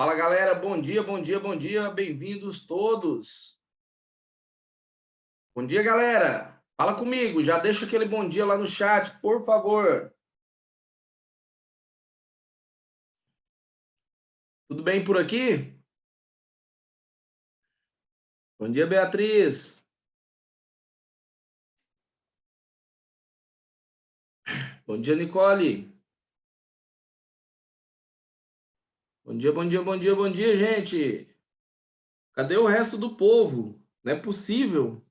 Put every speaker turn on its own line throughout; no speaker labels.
Fala, galera. Bom dia, bom dia, bom dia. Bem-vindos todos. Bom dia, galera. Fala comigo. Já deixa aquele bom dia lá no chat, por favor. Tudo bem por aqui? Bom dia, Beatriz. Bom dia, Nicole. Bom dia, bom dia, bom dia, bom dia, gente. Cadê o resto do povo? Não é possível.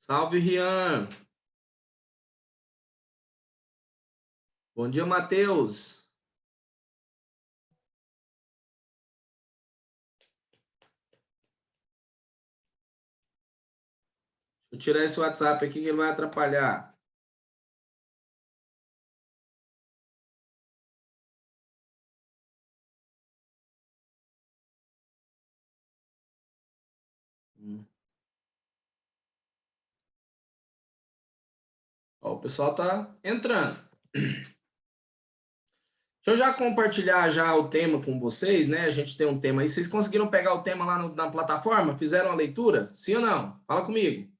Salve, Rian. Bom dia, Matheus. Deixa eu tirar esse WhatsApp aqui que ele vai atrapalhar. Ó, o pessoal tá entrando. Deixa eu já compartilhar já o tema com vocês, né? A gente tem um tema aí. Vocês conseguiram pegar o tema lá na plataforma? Fizeram a leitura? Sim ou não? Fala comigo.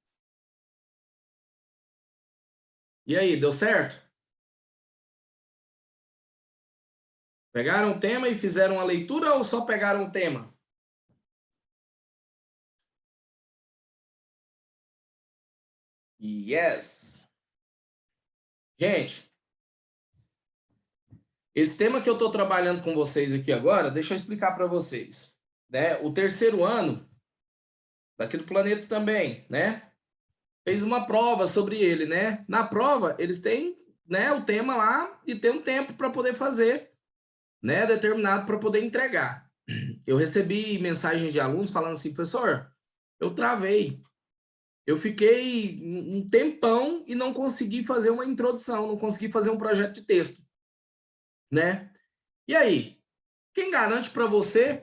E aí, deu certo? Pegaram o tema e fizeram a leitura ou só pegaram o tema? Yes. Gente, esse tema que eu estou trabalhando com vocês aqui agora, deixa eu explicar para vocês. Né? O terceiro ano, daqui do planeta também, né? Fez uma prova sobre ele, né? Na prova, eles têm, né, o tema lá e tem um tempo para poder fazer, né, determinado para poder entregar. Eu recebi mensagens de alunos falando assim, professor, eu travei. Eu fiquei um tempão e não consegui fazer uma introdução, não consegui fazer um projeto de texto, né? E aí, quem garante para você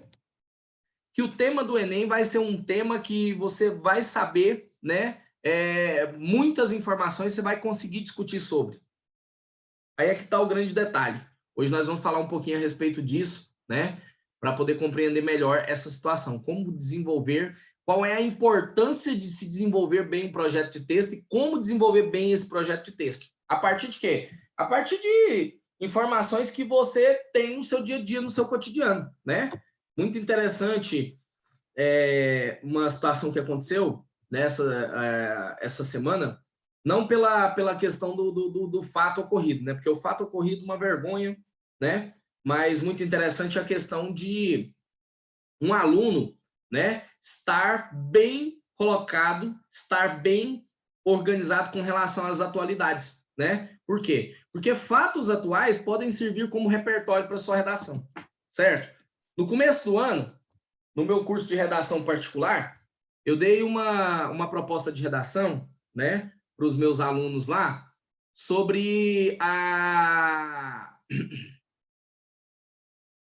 que o tema do Enem vai ser um tema que você vai saber, né? Muitas informações você vai conseguir discutir sobre. Aí é que está o grande detalhe. Hoje nós vamos falar um pouquinho a respeito disso, né? Para poder compreender melhor essa situação. Como desenvolver, qual é a importância de se desenvolver bem um projeto de texto e como desenvolver bem esse projeto de texto. A partir de quê? A partir de informações que você tem no seu dia a dia, no seu cotidiano, né? Muito interessante uma situação que aconteceu nessa essa semana, não pela questão do fato ocorrido, né? Porque o fato ocorrido é uma vergonha, né? Mas muito interessante a questão de um aluno, né, estar bem colocado, estar bem organizado com relação às atualidades, né? Por quê? Porque fatos atuais podem servir como repertório para sua redação, certo? No começo do ano, no meu curso de redação particular, eu dei uma proposta de redação, né, para os meus alunos lá, sobre a...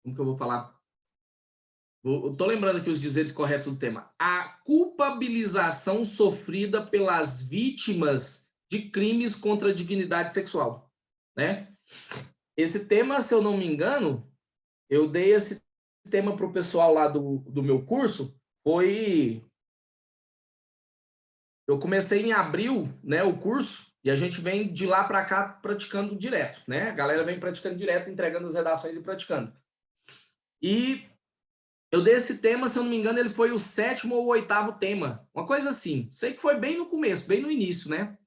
Como que eu vou falar? Estou lembrando aqui os dizeres corretos do tema. A culpabilização sofrida pelas vítimas de crimes contra a dignidade sexual, né? Esse tema, se eu não me engano, eu dei esse tema para o pessoal lá do meu curso, eu comecei em abril, né, o curso, e a gente vem de lá para cá praticando direto, né? A galera vem praticando direto, entregando as redações e praticando. E eu dei esse tema, se eu não me engano, ele foi o 7º ou o 8º tema, uma coisa assim. Sei que foi bem no começo, bem no início, né?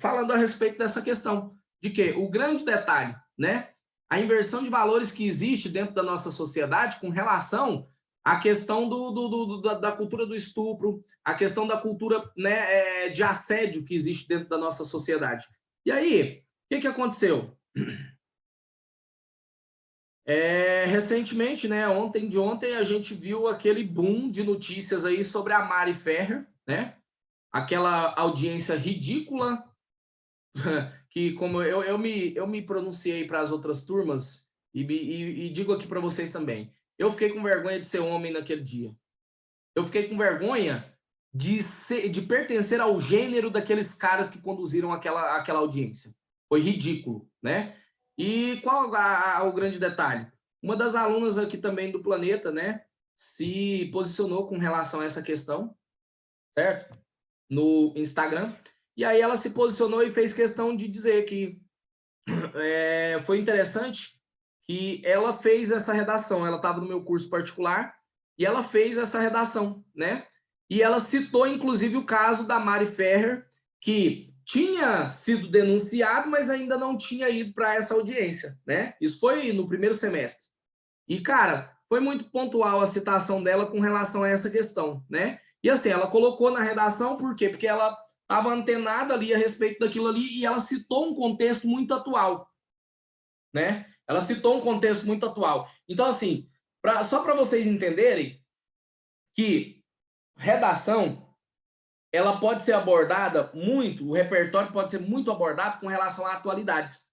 Falando a respeito dessa questão de que o grande detalhe, né? A inversão de valores que existe dentro da nossa sociedade com relação à questão da cultura do estupro, a questão da cultura, né, de assédio que existe dentro da nossa sociedade. E aí, o que aconteceu? Recentemente, né, ontem de ontem, a gente viu aquele boom de notícias aí sobre a Mari Ferrer, né? Aquela audiência ridícula que, como eu me pronunciei para as outras turmas e digo aqui para vocês também, eu fiquei com vergonha de ser homem naquele dia, eu fiquei com vergonha de pertencer ao gênero daqueles caras que conduziram aquela audiência. Foi ridículo, né? E qual o grande detalhe? Uma das alunas aqui também do Planeta, né, se posicionou com relação a essa questão, certo? No Instagram. E aí ela se posicionou e fez questão de dizer que foi interessante que ela fez essa redação. Ela estava no meu curso particular e ela fez essa redação, né? E ela citou, inclusive, o caso da Mari Ferrer, que tinha sido denunciado, mas ainda não tinha ido para essa audiência, né? Isso foi no primeiro semestre. E, cara, foi muito pontual a citação dela com relação a essa questão, né? E assim, ela colocou na redação, por quê? Porque ela estava antenada ali a respeito daquilo ali e ela citou um contexto muito atual, né? Ela citou um contexto muito atual. Então, assim, só para vocês entenderem que redação, ela pode ser abordada muito, o repertório pode ser muito abordado com relação a atualidades.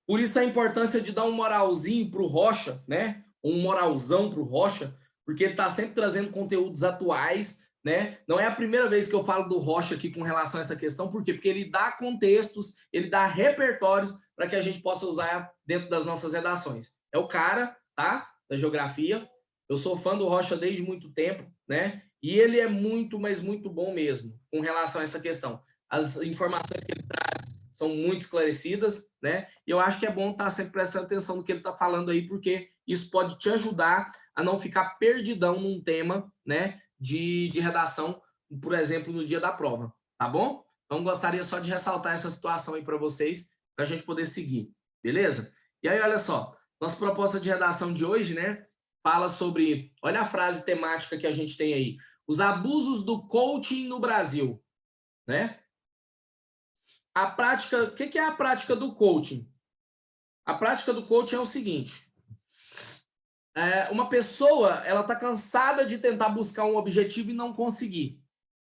Por isso a importância de dar um moralzinho para o Rocha, né? Um moralzão para o Rocha, porque ele está sempre trazendo conteúdos atuais, né? Não é a primeira vez que eu falo do Rocha aqui com relação a essa questão, por quê? Porque ele dá contextos, ele dá repertórios para que a gente possa usar dentro das nossas redações. É o cara, tá? Da geografia. Eu sou fã do Rocha desde muito tempo, né? E ele é muito, mas muito bom mesmo com relação a essa questão. As informações que ele traz são muito esclarecidas, né? E eu acho que é bom estar sempre prestando atenção no que ele está falando aí, porque isso pode te ajudar a não ficar perdidão num tema, né? De redação, por exemplo, no dia da prova, tá bom? Então, gostaria só de ressaltar essa situação aí para vocês, para a gente poder seguir, beleza? E aí, olha só, nossa proposta de redação de hoje, né? Fala sobre, olha a frase temática que a gente tem aí, os abusos do coaching no Brasil, né? A prática, o que é a prática do coaching? A prática do coaching é o seguinte, uma pessoa, ela está cansada de tentar buscar um objetivo e não conseguir.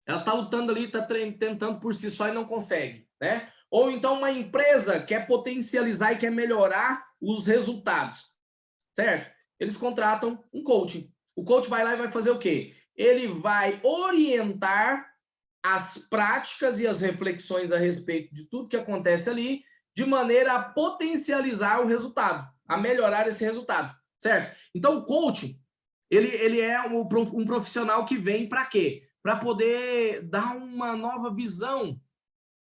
Ela está lutando ali, está tentando por si só e não consegue, né? Ou então uma empresa quer potencializar e quer melhorar os resultados, certo? Eles contratam um coaching. O coach vai lá e vai fazer o quê? Ele vai orientar as práticas e as reflexões a respeito de tudo que acontece ali, de maneira a potencializar o resultado, a melhorar esse resultado, certo? Então, o coach, ele é um profissional que vem para quê? Para poder dar uma nova visão,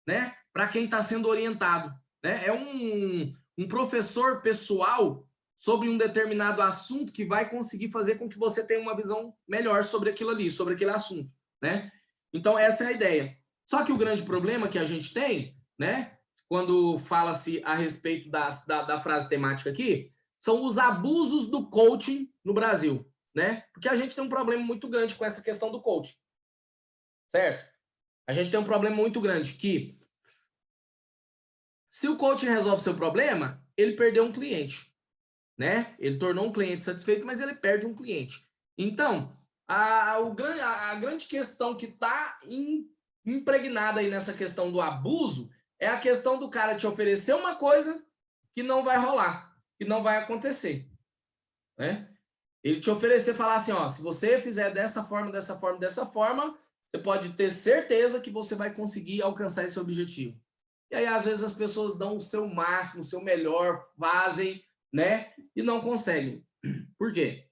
né? Para quem está sendo orientado, né? É um professor pessoal sobre um determinado assunto que vai conseguir fazer com que você tenha uma visão melhor sobre aquilo ali, sobre aquele assunto, né? Então, essa é a ideia. Só que o grande problema que a gente tem, né, quando fala-se a respeito da frase temática aqui, são os abusos do coaching no Brasil, né? Porque a gente tem um problema muito grande com essa questão do coaching, certo? A gente tem um problema muito grande que, se o coaching resolve seu problema, ele perdeu um cliente, né? Ele tornou um cliente satisfeito, mas ele perde um cliente. Então, a grande questão que está impregnada aí nessa questão do abuso é a questão do cara te oferecer uma coisa que não vai rolar, que não vai acontecer, né? Ele te oferecer, falar assim, ó, se você fizer dessa forma, dessa forma, dessa forma, você pode ter certeza que você vai conseguir alcançar esse objetivo. E aí, às vezes, as pessoas dão o seu máximo, o seu melhor, fazem, né? E não conseguem. Por quê?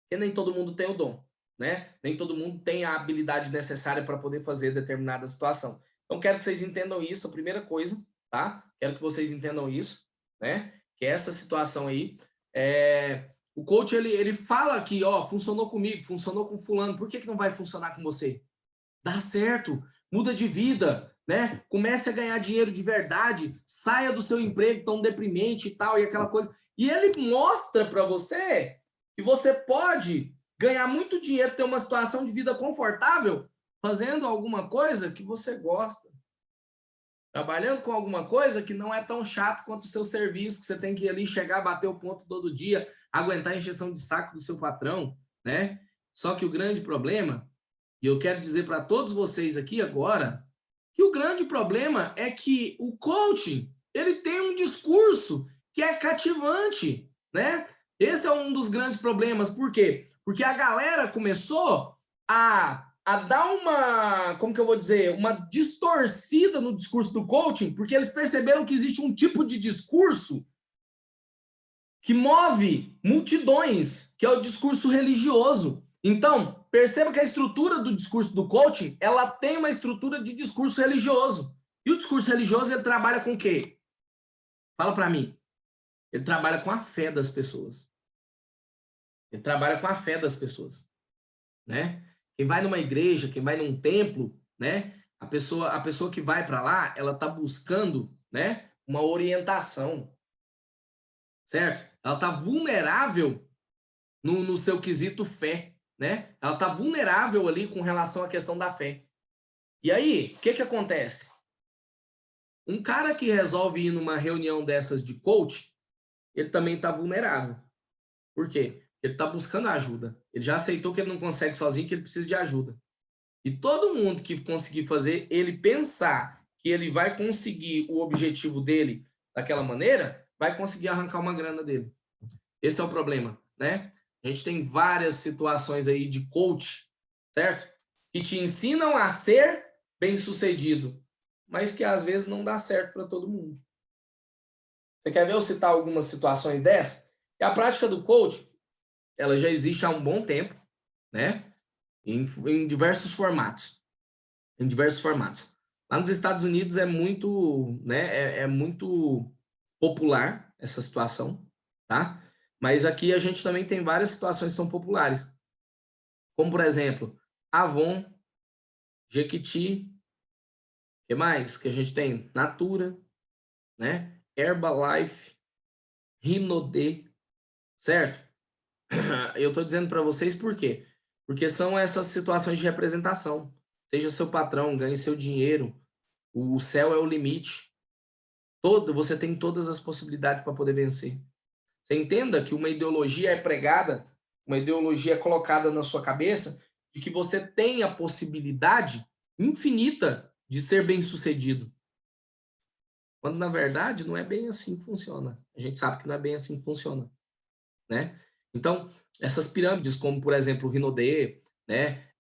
Porque nem todo mundo tem o dom, né? Nem todo mundo tem a habilidade necessária para poder fazer determinada situação. Então, quero que vocês entendam isso, a primeira coisa, tá? Quero que vocês entendam isso, né? Que essa situação aí, o coach, ele fala que, ó, funcionou comigo, funcionou com fulano, por que não vai funcionar com você? Dá certo, muda de vida, né? Comece a ganhar dinheiro de verdade, saia do seu emprego tão deprimente e tal, e aquela coisa. E ele mostra para você que você pode ganhar muito dinheiro, ter uma situação de vida confortável, fazendo alguma coisa que você gosta. Trabalhando com alguma coisa que não é tão chato quanto o seu serviço, que você tem que ir ali chegar, bater o ponto todo dia, aguentar a injeção de saco do seu patrão, né? Só que o grande problema, e eu quero dizer para todos vocês aqui agora, que o grande problema é que o coaching, ele tem um discurso que é cativante, né? Esse é um dos grandes problemas. Por quê? Porque a galera começou a dar uma, como que eu vou dizer, uma distorcida no discurso do coaching, porque eles perceberam que existe um tipo de discurso que move multidões, que é o discurso religioso. Então, perceba que a estrutura do discurso do coaching, ela tem uma estrutura de discurso religioso. E o discurso religioso, ele trabalha com o quê? Fala para mim. Ele trabalha com a fé das pessoas. Ele trabalha com a fé das pessoas, né? Quem vai numa igreja, quem vai num templo, né? A pessoa que vai para lá, ela está buscando, né, uma orientação, certo? Ela está vulnerável no seu quesito fé, né? Ela está vulnerável ali com relação à questão da fé. E aí, o que acontece? Um cara que resolve ir numa reunião dessas de coach, ele também está vulnerável. Por quê? Ele está buscando ajuda. Ele já aceitou que ele não consegue sozinho, que ele precisa de ajuda. E todo mundo que conseguir fazer ele pensar que ele vai conseguir o objetivo dele daquela maneira, vai conseguir arrancar uma grana dele. Esse é o problema, né? A gente tem várias situações aí de coach, certo? Que te ensinam a ser bem-sucedido, mas que às vezes não dá certo para todo mundo. Você quer ver eu citar algumas situações dessas? E a prática do coach, ela já existe há um bom tempo, né? Em diversos formatos. Em diversos formatos. Lá nos Estados Unidos é muito, né? É muito popular essa situação, tá? Mas aqui a gente também tem várias situações que são populares. Como, por exemplo, Avon, Jequiti, o que mais que a gente tem? Natura, né? Herbalife, Rinodê, certo? Eu estou dizendo para vocês por quê? Porque são essas situações de representação. Seja seu patrão, ganhe seu dinheiro, o céu é o limite. Você tem todas as possibilidades para poder vencer. Você entenda que uma ideologia é pregada, uma ideologia é colocada na sua cabeça de que você tem a possibilidade infinita de ser bem-sucedido. Quando, na verdade, não é bem assim que funciona. A gente sabe que não é bem assim que funciona, né? Então, essas pirâmides, como, por exemplo, o Rinodê, né?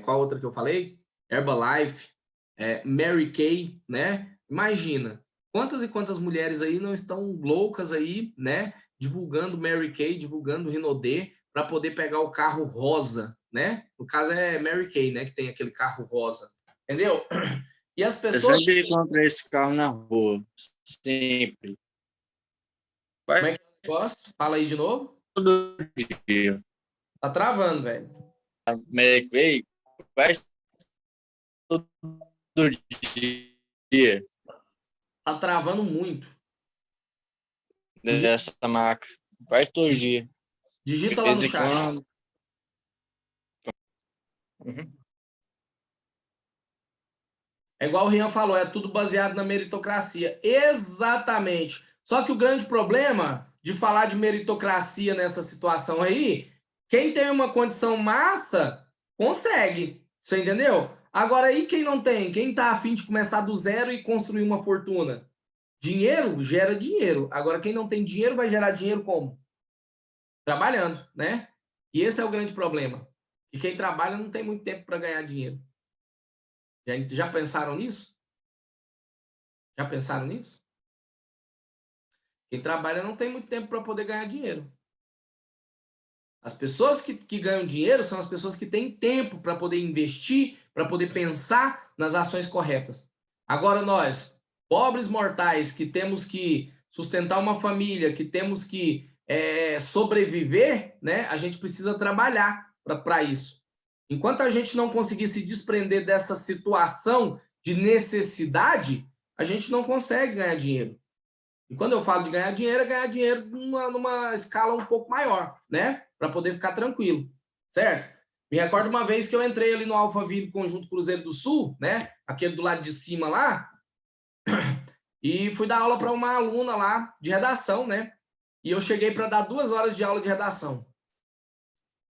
Qual outra que eu falei? Herbalife, Mary Kay, né? Imagina, quantas e quantas mulheres aí não estão loucas aí, né? Divulgando Mary Kay, divulgando Rinodê, para poder pegar o carro rosa, né? No caso é Mary Kay, né? Que tem aquele carro rosa, entendeu? E as
Eu
pessoas...
sempre encontrei esse carro na rua. Sempre.
Como
Quase
é que é o negócio? Fala aí de novo.
todo dia.
Tá travando, velho.
Mas veio quase todo dia
Tá travando muito.
dessa marca. Quase todo dia. De
Digita lá no
vez em
chat.
quando. Uhum.
É igual o Rian falou, é tudo baseado na meritocracia. Exatamente. Só que o grande problema de falar de meritocracia nessa situação aí, quem tem uma condição massa, consegue. Você entendeu? Agora aí quem não tem? Quem tá afim de começar do zero e construir uma fortuna? Dinheiro gera dinheiro. Agora quem não tem dinheiro vai gerar dinheiro como? Trabalhando, né? E esse é o grande problema. E quem trabalha não tem muito tempo para ganhar dinheiro. Já pensaram nisso? Já pensaram nisso? Quem trabalha não tem muito tempo para poder ganhar dinheiro. As pessoas que ganham dinheiro são as pessoas que têm tempo para poder investir, para poder pensar nas ações corretas. Agora nós, pobres mortais, que temos que sustentar uma família, que temos que sobreviver, né? A gente precisa trabalhar para isso. Enquanto a gente não conseguir se desprender dessa situação de necessidade, a gente não consegue ganhar dinheiro. E quando eu falo de ganhar dinheiro, é ganhar dinheiro numa escala um pouco maior, né? Para poder ficar tranquilo, certo? Me recordo uma vez que eu entrei ali no Alphaville Conjunto Cruzeiro do Sul, né? Aquele do lado de cima lá, e fui dar aula para uma aluna lá de redação, né? E eu cheguei para dar 2 horas de aula de redação.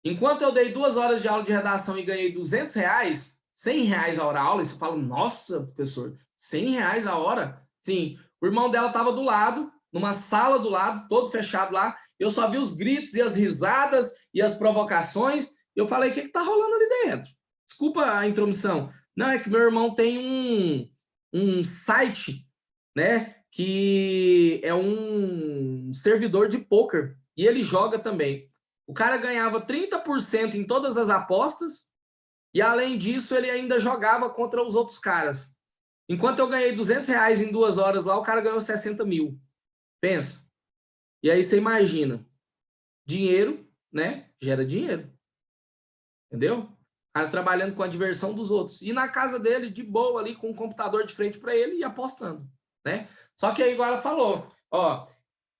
Enquanto eu dei 2 horas de aula de redação e ganhei R$200, R$100 a hora aula, e você fala, nossa, professor, R$100 a hora? Sim, o irmão dela estava do lado, numa sala do lado, todo fechado lá. Eu só vi os gritos e as risadas e as provocações. Eu falei, o que está rolando ali dentro? Desculpa a intromissão. Não, é que meu irmão tem um site, né, que é um servidor de pôquer, e ele joga também. O cara ganhava 30% em todas as apostas, e além disso, ele ainda jogava contra os outros caras. Enquanto eu ganhei R$200 em 2 horas lá, o cara ganhou 60 mil. Pensa. E aí você imagina, dinheiro, né, gera dinheiro. Entendeu? O cara trabalhando com a diversão dos outros. E na casa dele, de boa ali, com um computador de frente para ele e apostando, né? Só que aí igual ela falou, ó,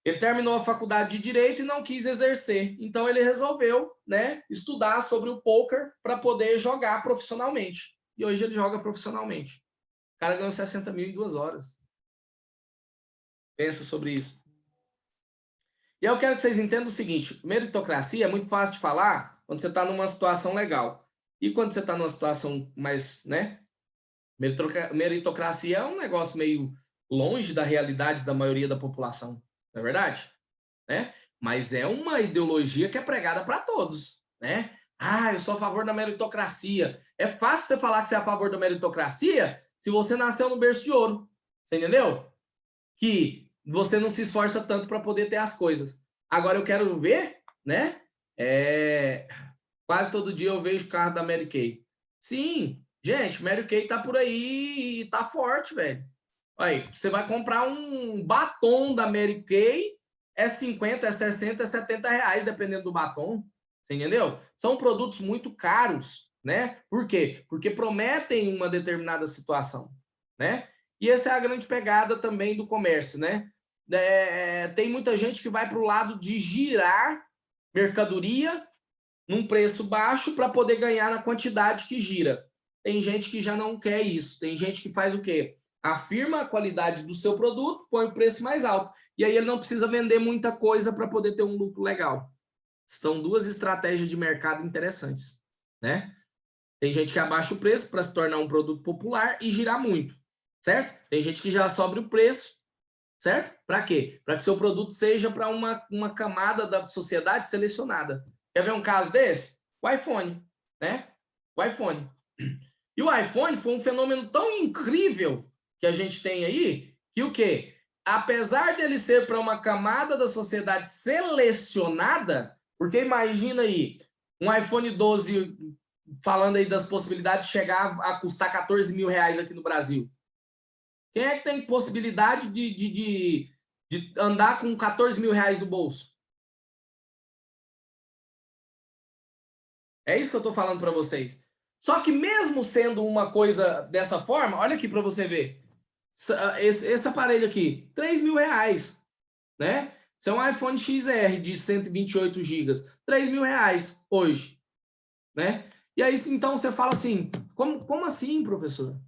ele terminou a faculdade de Direito e não quis exercer. Então ele resolveu, né, estudar sobre o poker para poder jogar profissionalmente. E hoje ele joga profissionalmente. O cara ganhou 60 mil em 2 horas. Pensa sobre isso. E eu quero que vocês entendam o seguinte, meritocracia é muito fácil de falar quando você está numa situação legal. E quando você está numa situação mais, né? Meritocracia é um negócio meio longe da realidade da maioria da população, não é verdade? Né? Mas é uma ideologia que é pregada para todos, né? Ah, eu sou a favor da meritocracia. É fácil você falar que você é a favor da meritocracia se você nasceu no berço de ouro, você entendeu? Que você não se esforça tanto para poder ter as coisas. Agora eu quero ver, né? Quase todo dia eu vejo o carro da Mary Kay. Sim, gente, Mary Kay tá por aí e tá forte, velho. Aí, você vai comprar um batom da Mary Kay, é 50, é 60, é 70 reais, dependendo do batom. Você entendeu? São produtos muito caros, né? Por quê? Porque prometem uma determinada situação, né? E essa é a grande pegada também do comércio, né? Tem muita gente que vai para o lado de girar mercadoria num preço baixo para poder ganhar na quantidade que gira. Tem gente que já não quer isso. Tem gente que faz o quê? Afirma a qualidade do seu produto, põe o preço mais alto. E aí ele não precisa vender muita coisa para poder ter um lucro legal. São 2 estratégias de mercado interessantes, né? Tem gente que abaixa o preço para se tornar um produto popular e girar muito, certo? Tem gente que já sobe o preço, certo? Para quê? Para que seu produto seja para uma camada da sociedade selecionada. Quer ver um caso desse? O iPhone, né? O iPhone. E o iPhone foi um fenômeno tão incrível que a gente tem aí, que o quê? Apesar dele ser para uma camada da sociedade selecionada, porque imagina aí, um iPhone 12, falando aí das possibilidades de chegar a custar 14 mil reais aqui no Brasil. Quem é que tem possibilidade de andar com 14 mil reais no bolso? É isso que eu estou falando para vocês. Só que mesmo sendo uma coisa dessa forma, olha aqui para você ver. Esse aparelho aqui, 3 mil reais, né? Isso é um iPhone XR de 128 GB. 3 mil reais hoje, né? E aí, então, você fala assim, como assim, professor?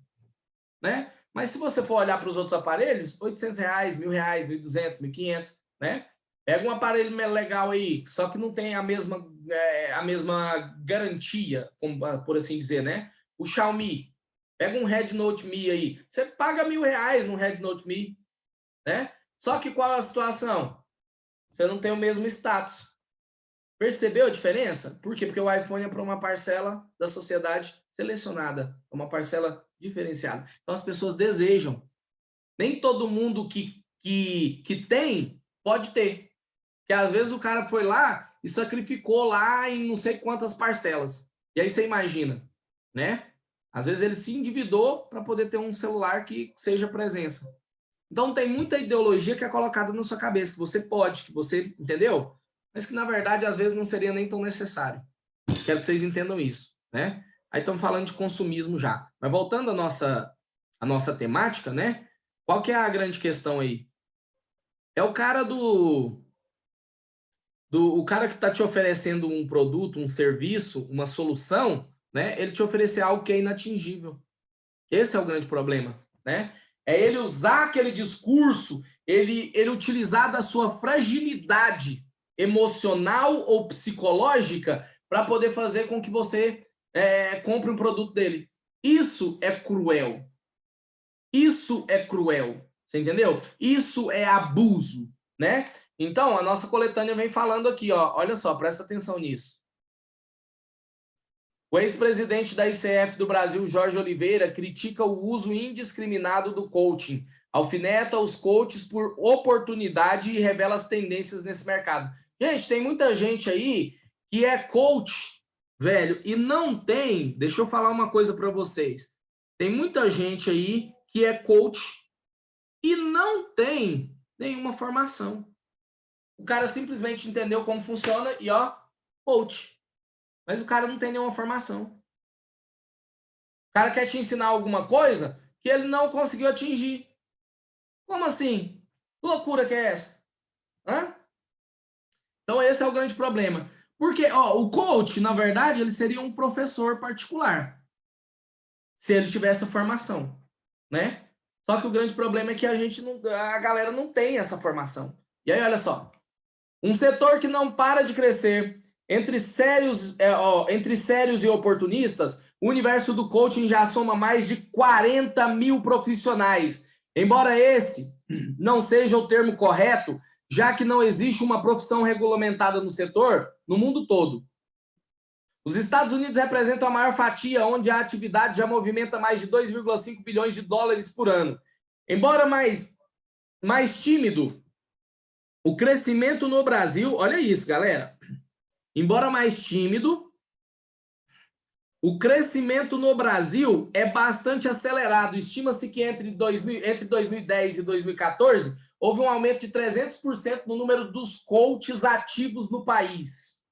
Né? Mas se você for olhar para os outros aparelhos, 800 reais, 1.000 reais, 1.200, 1.500, né? Pega um aparelho legal aí, só que não tem a mesma garantia, por assim dizer, né? O Xiaomi, pega um Redmi Note Me aí, você paga 1.000 reais no Redmi Note Me, né? Só que qual é a situação? Você não tem o mesmo status. Percebeu a diferença? Por quê? Porque o iPhone é para uma parcela da sociedade selecionada, uma parcela diferenciada. Então as pessoas desejam. Nem todo mundo que tem pode ter. Porque às vezes o cara foi lá e sacrificou lá em não sei quantas parcelas. E aí você imagina, né? Às vezes ele se endividou para poder ter um celular que seja presença. Então tem muita ideologia que é colocada na sua cabeça, que você pode, que você, entendeu? Mas que na verdade às vezes não seria nem tão necessário. Quero que vocês entendam isso, né? Aí estamos falando de consumismo já. Mas voltando à nossa temática, né? Qual que é a grande questão aí? É o cara o cara que está te oferecendo um produto, um serviço, uma solução, né? Ele te oferecer algo que é inatingível. Esse é o grande problema, né? É ele usar aquele discurso, ele utilizar da sua fragilidade emocional ou psicológica para poder fazer com que você compre um produto dele. Isso é cruel. Isso é cruel. Você entendeu? Isso é abuso, né? Então, a nossa coletânea vem falando aqui, ó. Olha só, presta atenção nisso. O ex-presidente da ICF do Brasil, Jorge Oliveira, critica o uso indiscriminado do coaching, alfineta os coaches por oportunidade e revela as tendências nesse mercado. Gente, tem muita gente aí que é coach, velho, e não tem... Deixa eu falar uma coisa para vocês. Tem muita gente aí que é coach e não tem nenhuma formação. O cara simplesmente entendeu como funciona e, ó, coach. Mas o cara não tem nenhuma formação. O cara quer te ensinar alguma coisa que ele não conseguiu atingir. Como assim? Que loucura que é essa? Hã? Então esse é o grande problema. Porque, ó, o coach, na verdade, ele seria um professor particular. Se ele tivesse a formação, né? Só que o grande problema é que a galera não tem essa formação. E aí, olha só. Um setor que não para de crescer. Entre sérios e oportunistas, o universo do coaching já soma mais de 40 mil profissionais. Embora esse não seja o termo correto, já que não existe uma profissão regulamentada no setor, no mundo todo. Os Estados Unidos representam a maior fatia, onde a atividade já movimenta mais de 2,5 bilhões de dólares por ano. Embora mais tímido, o crescimento no Brasil... Olha isso, galera. Embora mais tímido, o crescimento no Brasil é bastante acelerado. Estima-se que entre 2010 e 2014, houve um aumento de 300% no número dos coaches ativos no país,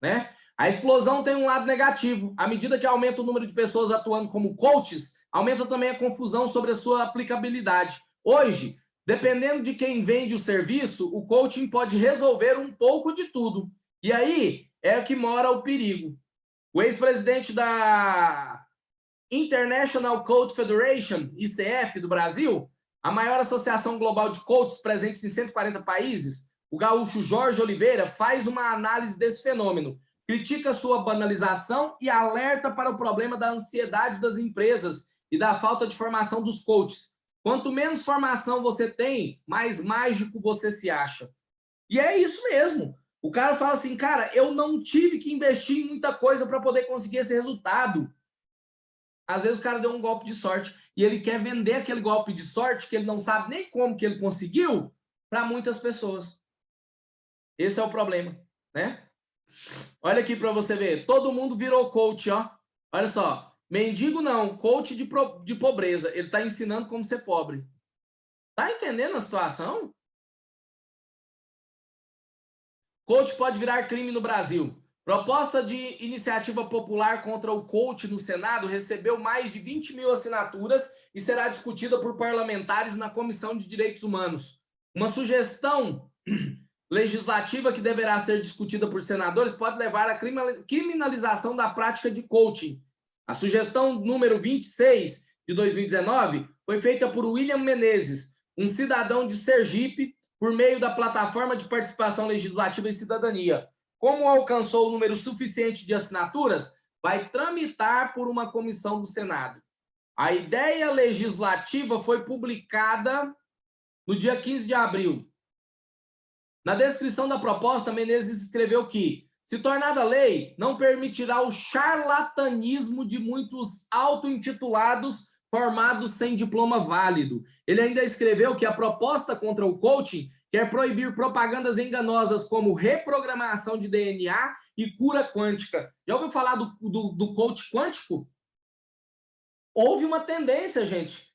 né? A explosão tem um lado negativo. À medida que aumenta o número de pessoas atuando como coaches, aumenta também a confusão sobre a sua aplicabilidade. Hoje, dependendo de quem vende o serviço, o coaching pode resolver um pouco de tudo. E aí é que mora o perigo. O ex-presidente da International Coach Federation, ICF, do Brasil, a maior associação global de coaches presentes em 140 países, o gaúcho Jorge Oliveira, faz uma análise desse fenômeno, critica sua banalização e alerta para o problema da ansiedade das empresas e da falta de formação dos coaches. Quanto menos formação você tem, mais mágico você se acha. E é isso mesmo. O cara fala assim, cara, eu não tive que investir em muita coisa para poder conseguir esse resultado. Às vezes o cara deu um golpe de sorte e ele quer vender aquele golpe de sorte que ele não sabe nem como que ele conseguiu para muitas pessoas. Esse é o problema, né? Olha aqui para você ver. Todo mundo virou coach, ó. Olha só. Mendigo não, coach de pobreza. Ele está ensinando como ser pobre. Tá entendendo a situação? Coach pode virar crime no Brasil. Proposta de iniciativa popular contra o coach no Senado recebeu mais de 20 mil assinaturas e será discutida por parlamentares na Comissão de Direitos Humanos. Uma sugestão legislativa que deverá ser discutida por senadores pode levar à criminalização da prática de coaching. A sugestão número 26 de 2019 foi feita por William Menezes, um cidadão de Sergipe, por meio da plataforma de participação legislativa e cidadania. Como alcançou o número suficiente de assinaturas, vai tramitar por uma comissão do Senado. A ideia legislativa foi publicada no dia 15 de abril. Na descrição da proposta, Menezes escreveu que, se tornada lei, não permitirá o charlatanismo de muitos auto-intitulados formados sem diploma válido. Ele ainda escreveu que a proposta contra o coaching quer proibir propagandas enganosas como reprogramação de DNA e cura quântica. Já ouviu falar do coach quântico? Houve uma tendência, gente,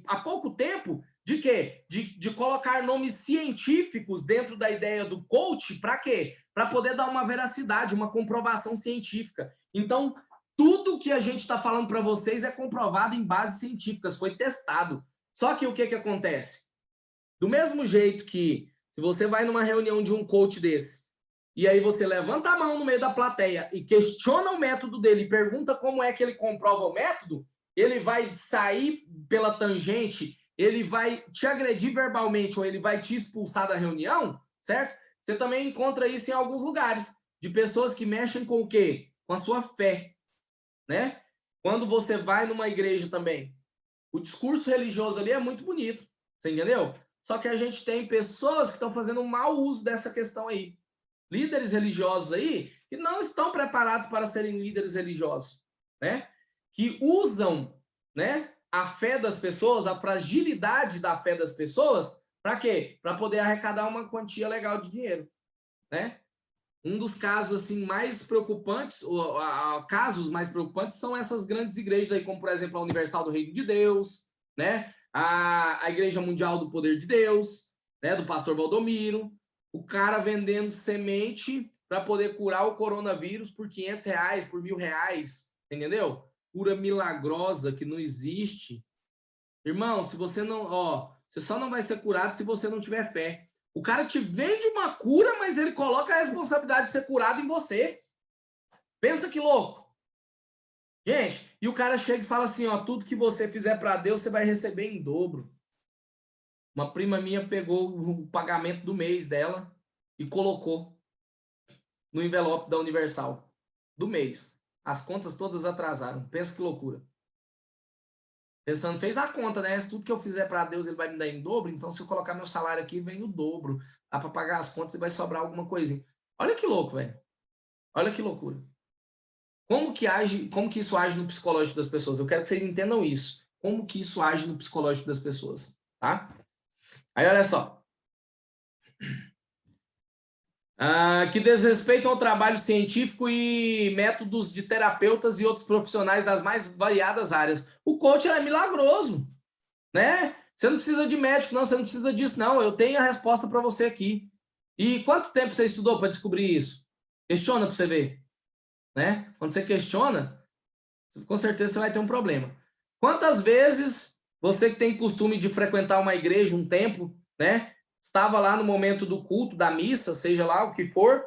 há pouco tempo, de quê? De colocar nomes científicos dentro da ideia do coach, para quê? Para poder dar uma veracidade, uma comprovação científica. Então, tudo que a gente está falando para vocês é comprovado em bases científicas, foi testado. Só que o que acontece? Do mesmo jeito que, se você vai numa reunião de um coach desse, e aí você levanta a mão no meio da plateia e questiona o método dele e pergunta como é que ele comprova o método, ele vai sair pela tangente, ele vai te agredir verbalmente ou ele vai te expulsar da reunião, certo? Você também encontra isso em alguns lugares, de pessoas que mexem com o quê? Com a sua fé, né? Quando você vai numa igreja também, O discurso religioso ali é muito bonito, você entendeu? Só que a gente tem pessoas que estão fazendo um mau uso dessa questão aí. Líderes religiosos aí que não estão preparados para serem líderes religiosos, né? Que usam, né, a fé das pessoas, a fragilidade da fé das pessoas, para quê? Para poder arrecadar uma quantia legal de dinheiro, né? Um dos casos assim mais preocupantes, casos mais preocupantes são essas grandes igrejas aí, como por exemplo a Universal do Reino de Deus, né? A Igreja Mundial do Poder de Deus, né? Do pastor Valdomiro, o cara vendendo semente para poder curar o coronavírus por R$ 500, por R$ 1.000, entendeu? Cura milagrosa que não existe. Irmão, se você não, você só não vai ser curado se você não tiver fé. O cara te vende uma cura, mas ele coloca a responsabilidade de ser curado em você. Pensa que louco. Gente, e o cara chega e fala assim, tudo que você fizer para Deus, você vai receber em dobro. Uma prima minha pegou o pagamento do mês dela e colocou no envelope da Universal do mês. As contas todas atrasaram. Pensa que loucura. Pensando, fez a conta, né? Se tudo que eu fizer para Deus, ele vai me dar em dobro, então se eu colocar meu salário aqui, vem o dobro. Dá para pagar as contas e vai sobrar alguma coisinha. Olha que louco, velho. Olha que loucura. Como que isso age no psicológico das pessoas? Eu quero que vocês entendam isso. Como que isso age no psicológico das pessoas, tá? Aí, olha só. Que desrespeitam ao trabalho científico e métodos de terapeutas e outros profissionais das mais variadas áreas. O coach é milagroso, né? Você não precisa de médico, não, você não precisa disso, não. Eu tenho a resposta para você aqui. E quanto tempo você estudou para descobrir isso? Questiona para você ver, né? Quando você questiona, com certeza você vai ter um problema. Quantas vezes você que tem costume de frequentar uma igreja, um templo, né? Estava lá no momento do culto, da missa, seja lá o que for,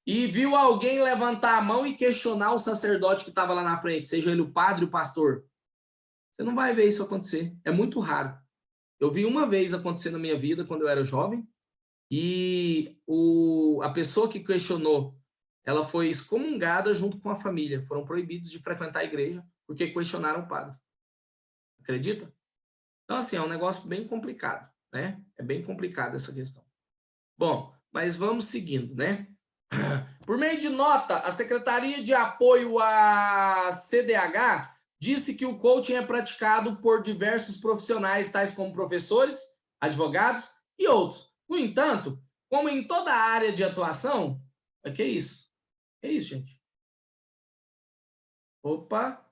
e viu alguém levantar a mão e questionar o sacerdote que estava lá na frente, seja ele o padre ou o pastor. Você não vai ver isso acontecer. É muito raro. Eu vi uma vez acontecer na minha vida, quando eu era jovem, e a pessoa que questionou, ela foi excomungada junto com a família. Foram proibidos de frequentar a igreja porque questionaram o padre. Acredita? Então, assim, é um negócio bem complicado, né? É bem complicado essa questão. Bom, mas vamos seguindo, né? Por meio de nota, a Secretaria de Apoio à CDH disse que o coaching é praticado por diversos profissionais, tais como professores, advogados e outros. No entanto, como em toda a área de atuação, que é isso? Que é isso, gente? Opa!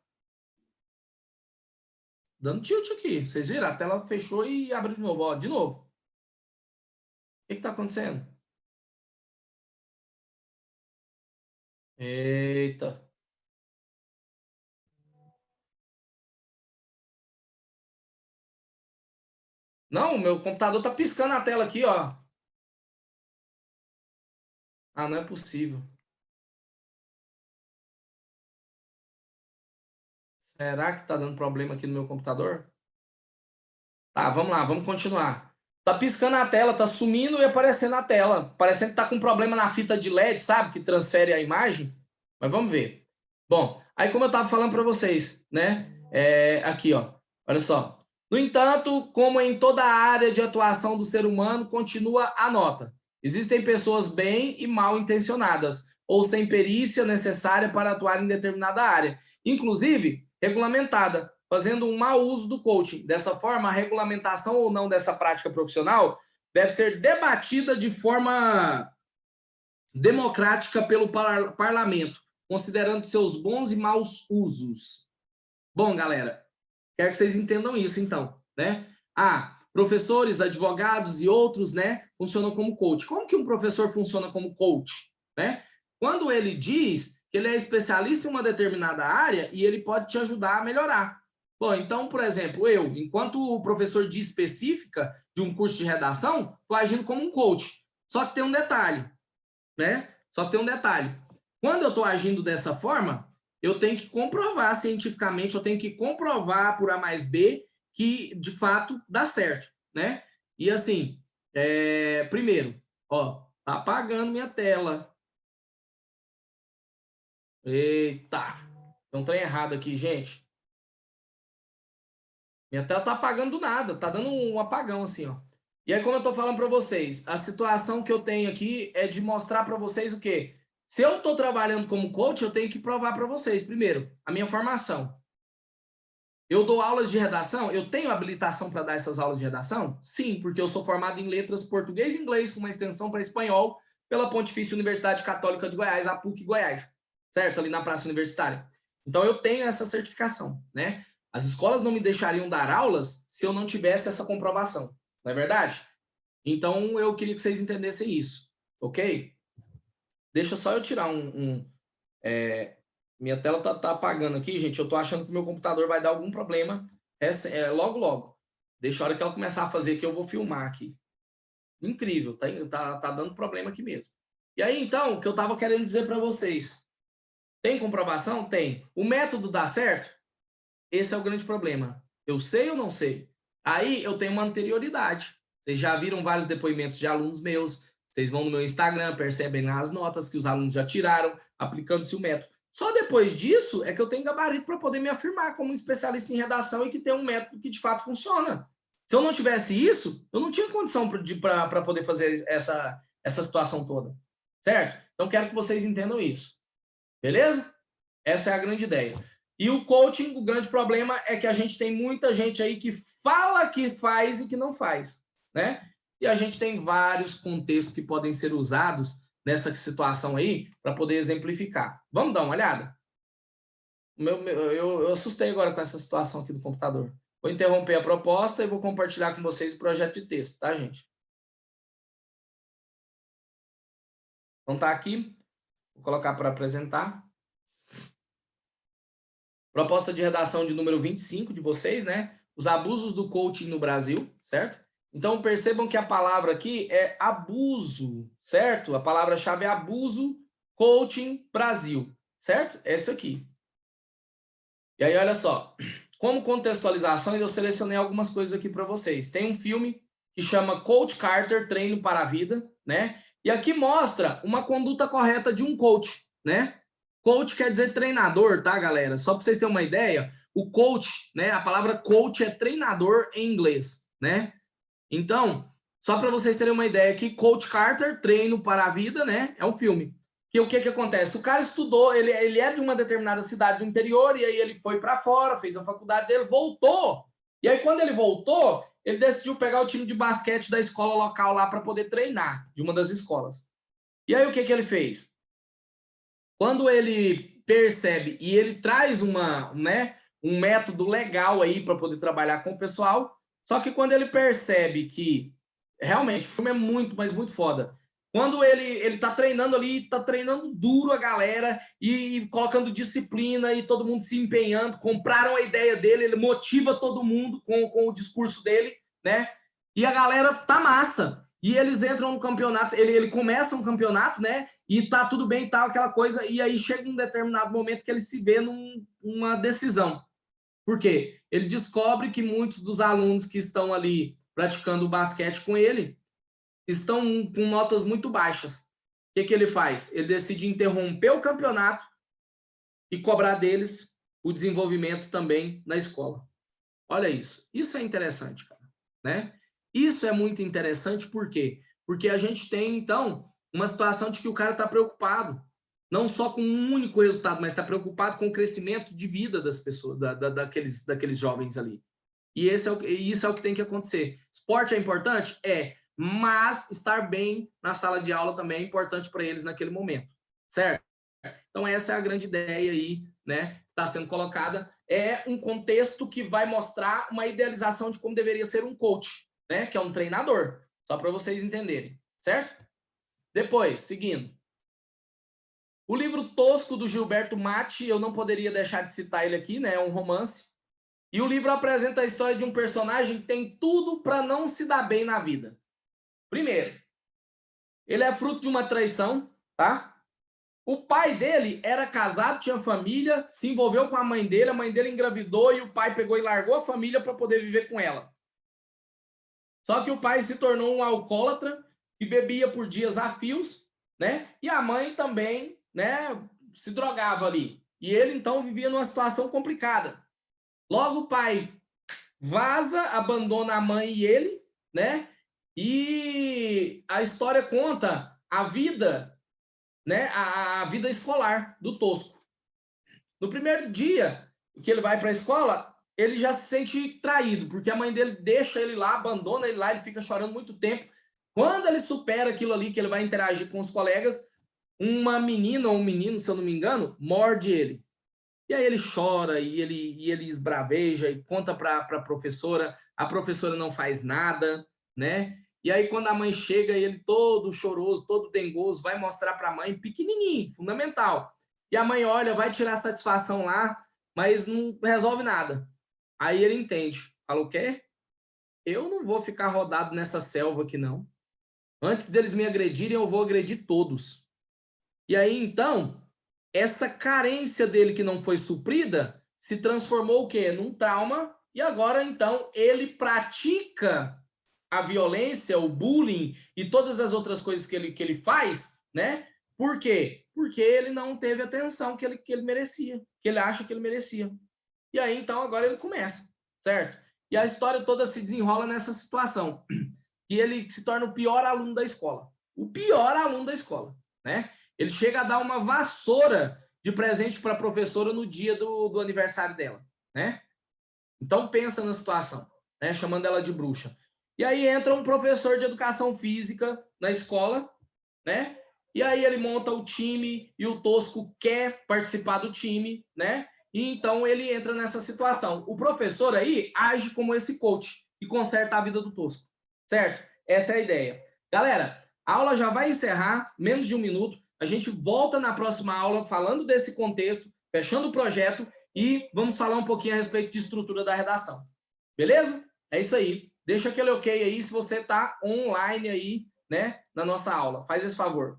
Dando tilt aqui. Vocês viram? A tela fechou e abriu de novo. Ó, de novo. O que está acontecendo? Eita. Não, meu computador tá piscando a tela aqui, ó. Ah, não é possível. Será que tá dando problema aqui no meu computador? Tá, vamos lá, vamos continuar. Tá piscando a tela, tá sumindo e aparecendo a tela. Parecendo que tá com problema na fita de LED, sabe? Que transfere a imagem. Mas vamos ver. Bom, aí como eu tava falando para vocês, né? Aqui, ó. Olha só. No entanto, como em toda a área de atuação do ser humano, continua a nota. Existem pessoas bem e mal intencionadas, ou sem perícia necessária para atuar em determinada área, inclusive regulamentada, fazendo um mau uso do coaching. Dessa forma, a regulamentação ou não dessa prática profissional deve ser debatida de forma democrática pelo parlamento, considerando seus bons e maus usos. Bom, galera, quero que vocês entendam isso, então, né? Professores, advogados e outros, né, funcionam como coach. Como que um professor funciona como coach, né? Quando ele diz que ele é especialista em uma determinada área e ele pode te ajudar a melhorar. Bom, então, por exemplo, eu, enquanto professor de específica de um curso de redação, estou agindo como um coach. Só que tem um detalhe, né? Só que tem um detalhe. Quando eu estou agindo dessa forma, eu tenho que comprovar cientificamente, eu tenho que comprovar por A mais B que, de fato, dá certo, né? E assim, primeiro, ó, tá apagando minha tela. Eita! Tem um trem errado aqui, gente. Minha tela tá apagando do nada, tá dando um apagão assim, ó. E aí, como eu tô falando para vocês, a situação que eu tenho aqui é de mostrar para vocês o quê? Se eu tô trabalhando como coach, eu tenho que provar para vocês, primeiro, a minha formação. Eu dou aulas de redação? Eu tenho habilitação para dar essas aulas de redação? Sim, porque eu sou formado em letras português e inglês com uma extensão para espanhol pela Pontifícia Universidade Católica de Goiás, a PUC Goiás, certo? Ali na Praça Universitária. Então eu tenho essa certificação, né? As escolas não me deixariam dar aulas se eu não tivesse essa comprovação, não é verdade? Então eu queria que vocês entendessem isso, ok? Deixa só eu tirar minha tela tá apagando aqui, gente. Eu tô achando que o meu computador vai dar algum problema logo, logo. Deixa a hora que ela começar a fazer aqui, eu vou filmar aqui. Incrível, tá dando problema aqui mesmo. E aí, então, o que eu tava querendo dizer para vocês. Tem comprovação? Tem. O método dá certo? Esse é o grande problema. Eu sei ou não sei? Aí eu tenho uma anterioridade. Vocês já viram vários depoimentos de alunos meus. Vocês vão no meu Instagram, percebem lá as notas que os alunos já tiraram, aplicando-se o método. Só depois disso é que eu tenho gabarito para poder me afirmar como um especialista em redação e que tem um método que de fato funciona. Se eu não tivesse isso, eu não tinha condição para poder fazer essa situação toda. Certo? Então, quero que vocês entendam isso. Beleza? Essa é a grande ideia. E o coaching, o grande problema é que a gente tem muita gente aí que fala que faz e que não faz, né? E a gente tem vários contextos que podem ser usados nessa situação aí para poder exemplificar. Vamos dar uma olhada? Eu assustei agora com essa situação aqui do computador. Vou interromper a proposta e vou compartilhar com vocês o projeto de texto, tá, gente? Então tá aqui. Vou colocar para apresentar. Proposta de redação de número 25 de vocês, né? Os abusos do coaching no Brasil, certo? Então, percebam que a palavra aqui é abuso, certo? A palavra-chave é abuso, coaching, Brasil, certo? Essa aqui. E aí, olha só. Como contextualização, eu selecionei algumas coisas aqui para vocês. Tem um filme que chama Coach Carter, Treino para a Vida, né? E aqui mostra uma conduta correta de um coach, né? Coach quer dizer treinador, tá, galera? Só para vocês terem uma ideia, o coach, né? A palavra coach é treinador em inglês, né? Então, só para vocês terem uma ideia aqui, Coach Carter, Treino para a Vida, né? É um filme. Que o que acontece? O cara estudou, ele é de uma determinada cidade do interior, e aí ele foi para fora, fez a faculdade dele, voltou. E aí, quando ele voltou, ele decidiu pegar o time de basquete da escola local lá para poder treinar, de uma das escolas. E aí, o que ele fez? Quando ele percebe e ele traz um método legal aí para poder trabalhar com o pessoal, só que quando ele percebe que realmente o filme é muito, mas muito foda. Quando ele tá treinando ali, tá treinando duro a galera e colocando disciplina e todo mundo se empenhando, compraram a ideia dele, ele motiva todo mundo com o discurso dele, né? E a galera tá massa. E eles entram no campeonato, ele começa um campeonato, né? E tá tudo bem e tal, aquela coisa, e aí chega um determinado momento que ele se vê numa decisão. Por quê? Ele descobre que muitos dos alunos que estão ali praticando basquete com ele estão com notas muito baixas. O que ele faz? Ele decide interromper o campeonato e cobrar deles o desenvolvimento também na escola. Olha isso. Isso é interessante, cara, né? Isso é muito interessante, por quê? Porque a gente tem, então, uma situação de que o cara está preocupado, não só com um único resultado, mas está preocupado com o crescimento de vida das pessoas, daqueles jovens ali. E isso é o que tem que acontecer. Esporte é importante? É, mas estar bem na sala de aula também é importante para eles naquele momento, certo? Então, essa é a grande ideia aí, né, que está sendo colocada. É um contexto que vai mostrar uma idealização de como deveria ser um coach, né, que é um treinador, só para vocês entenderem, certo? Depois, seguindo. O livro Tosco, do Gilberto Matti, eu não poderia deixar de citar ele aqui, né, é um romance. E o livro apresenta a história de um personagem que tem tudo para não se dar bem na vida. Primeiro, ele é fruto de uma traição, tá? O pai dele era casado, tinha família, se envolveu com a mãe dele engravidou e o pai pegou e largou a família para poder viver com ela. Só que o pai se tornou um alcoólatra e bebia por dias a fios, né? E a mãe também, né, se drogava ali. E ele então vivia numa situação complicada. Logo o pai vaza, abandona a mãe e ele, né? E a história conta a vida, né? A vida escolar do Tosco. No primeiro dia que ele vai para a escola, ele já se sente traído, porque a mãe dele deixa ele lá, abandona ele lá, ele fica chorando muito tempo. Quando ele supera aquilo ali, que ele vai interagir com os colegas, uma menina ou um menino, se eu não me engano, morde ele. E aí ele chora e ele esbraveja e conta para a professora não faz nada, né? E aí quando a mãe chega, ele todo choroso, todo dengoso, vai mostrar para a mãe, pequenininho, fundamental. E a mãe olha, vai tirar satisfação lá, mas não resolve nada. Aí ele entende, fala o quê? Eu não vou ficar rodado nessa selva aqui não. Antes deles me agredirem, eu vou agredir todos. E aí então, essa carência dele que não foi suprida se transformou o quê? Num trauma, e agora então ele pratica a violência, o bullying e todas as outras coisas que ele faz, né? Por quê? Porque ele não teve a atenção que ele merecia, que ele acha que ele merecia. E aí então agora ele começa, certo? E a história toda se desenrola nessa situação, que ele se torna o pior aluno da escola. O pior aluno da escola, né? Ele chega a dar uma vassoura de presente para a professora no dia do aniversário dela, né? Então pensa na situação, né? Chamando ela de bruxa. E aí entra um professor de educação física na escola, né? E aí ele monta o time e o Tosco quer participar do time, né? E então ele entra nessa situação. O professor aí age como esse coach e conserta a vida do Tosco, certo? Essa é a ideia. Galera, a aula já vai encerrar, menos de um minuto. A gente volta na próxima aula falando desse contexto, fechando o projeto e vamos falar um pouquinho a respeito de estrutura da redação. Beleza? É isso aí. Deixa aquele ok aí se você está online aí, né, na nossa aula. Faz esse favor.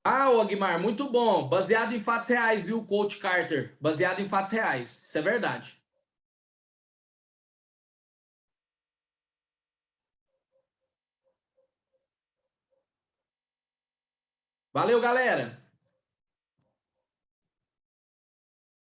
Ah, Ogmar, muito bom. Baseado em fatos reais, viu, Coach Carter? Baseado em fatos reais. Isso é verdade. Valeu, galera.